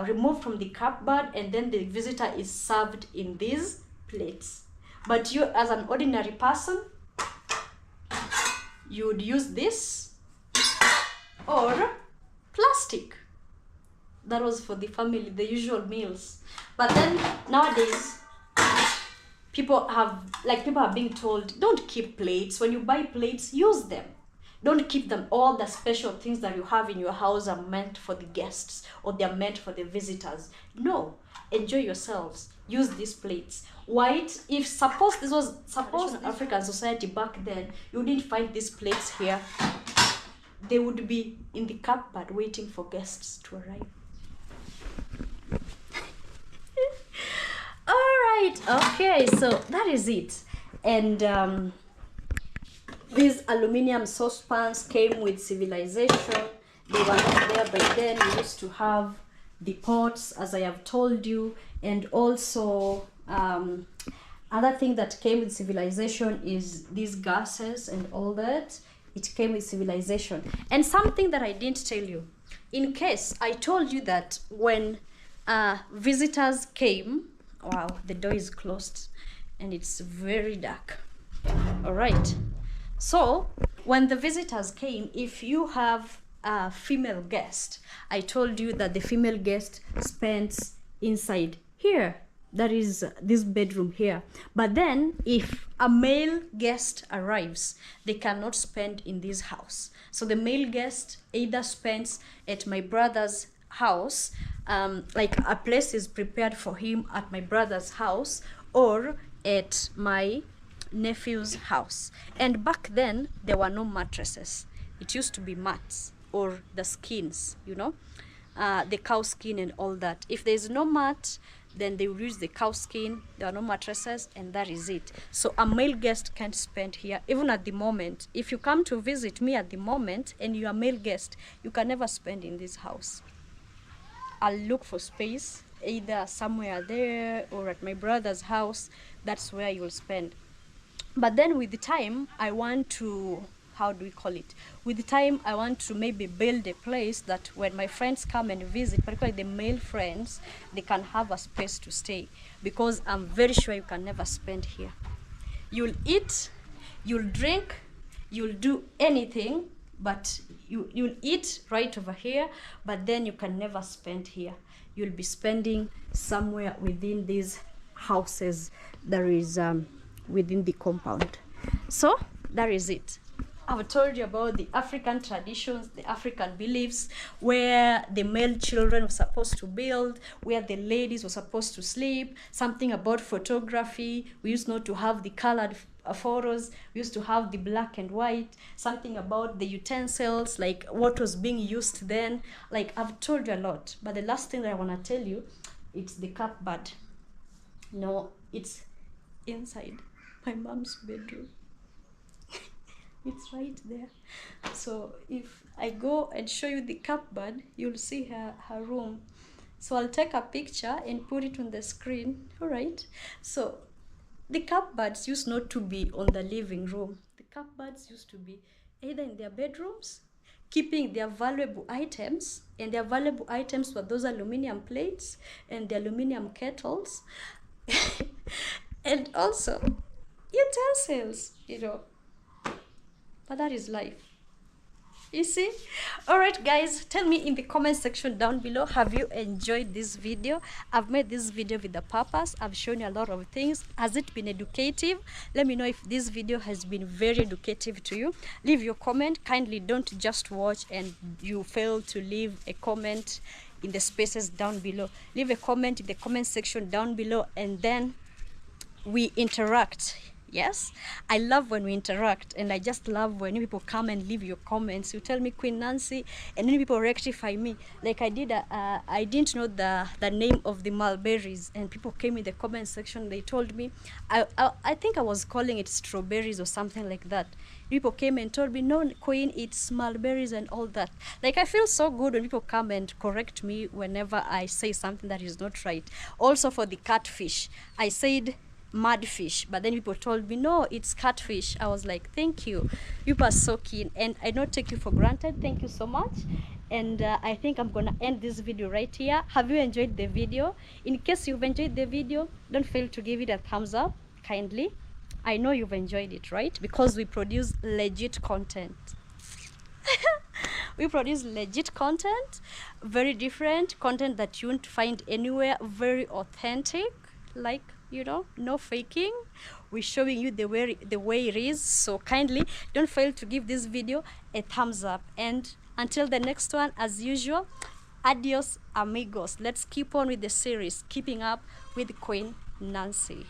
removed from the cupboard, and then the visitor is served in these plates. But you, as an ordinary person, you would use this or plastic. That was for the family, the usual meals. But then nowadays, people are being told, don't keep plates. When you buy plates, use them. Don't keep them. All the special things that you have in your house are meant for the guests, or they're meant for the visitors. No, enjoy yourselves. Use these plates. White, if suppose this was African society back then, you wouldn't find these plates here. They would be in the cupboard waiting for guests to arrive. All right, okay, so that is it. And these aluminum saucepans came with civilization. They were not there by then. We used to have the pots, as I have told you, and also other thing that came with civilization is these gases and all that. It came with civilization. And something that I didn't tell you, in case I told you that when visitors came, wow, the door is closed and it's very dark. All right, so when the visitors came, if you have a female guest, I told you that the female guest spends inside here. That is this bedroom here. But then if a male guest arrives, they cannot spend in this house. So the male guest either spends at my brother's house, like a place is prepared for him at my brother's house, or at my nephew's house. And back then there were no mattresses. It used to be mats or the skins, the cow skin and all that. If there's no mat, then they will use the cow skin. There are no mattresses, and that is it. So a male guest can't spend here. Even at the moment, if you come to visit me at the moment and you're a male guest, you can never spend in this house. I'll look for space, either somewhere there or at my brother's house. That's where you'll spend. But then with the time, I want to, with the time, I want to maybe build a place that when my friends come and visit, particularly the male friends, they can have a space to stay. Because I'm very sure you can never spend here. You'll eat, you'll drink, you'll do anything, but you'll eat right over here, but then you can never spend here. You'll be spending somewhere within these houses that is within the compound. So that is it. I've told you about the African traditions, the African beliefs, where the male children were supposed to build, where the ladies were supposed to sleep, something about photography. We used not to have the colored photos. We used to have the black and white, something about the utensils, like what was being used then. Like, I've told you a lot, but the last thing that I want to tell you, it's the cupboard. No, it's inside my mom's bedroom. It's right there. So if I go and show you the cupboard, you'll see her room. So I'll take a picture and put it on the screen. All right. So the cupboards used not to be on the living room. The cupboards used to be either in their bedrooms, keeping their valuable items, and their valuable items were those aluminum plates and the aluminum kettles and also utensils, you know. But that is life. You see? All right, guys, tell me in the comment section down below, have you enjoyed this video? I've made this video with a purpose. I've shown you a lot of things. Has it been educative? Let me know if this video has been very educative to you. Leave your comment. Kindly don't just watch and you fail to leave a comment in the spaces down below. Leave a comment in the comment section down below, and then we interact. Yes, I love when we interact, and I just love when people come and leave your comments. You tell me Queen Nancy, and then people rectify me. Like I did, I didn't know the name of the mulberries, and people came in the comment section. They told me, I think I was calling it strawberries or something like that. People came and told me, no, Queen, it's mulberries and all that. Like, I feel so good when people come and correct me whenever I say something that is not right. Also for the catfish, I said mudfish, but then people told me no, it's catfish. I was like, thank you, you are so keen, and I don't take you for granted. Thank you so much. And I think I'm gonna end this video right here. Have you enjoyed the video? In case you've enjoyed the video, don't fail to give it a thumbs up kindly. I know you've enjoyed it, right? Because we produce legit content. We produce legit content, very different content that you won't find anywhere, very authentic, like, you know, no faking. We're showing you the way it is. So kindly don't fail to give this video a thumbs up, and until the next one, as usual, adios amigos. Let's keep on with the series, keeping up with Queen Nancy.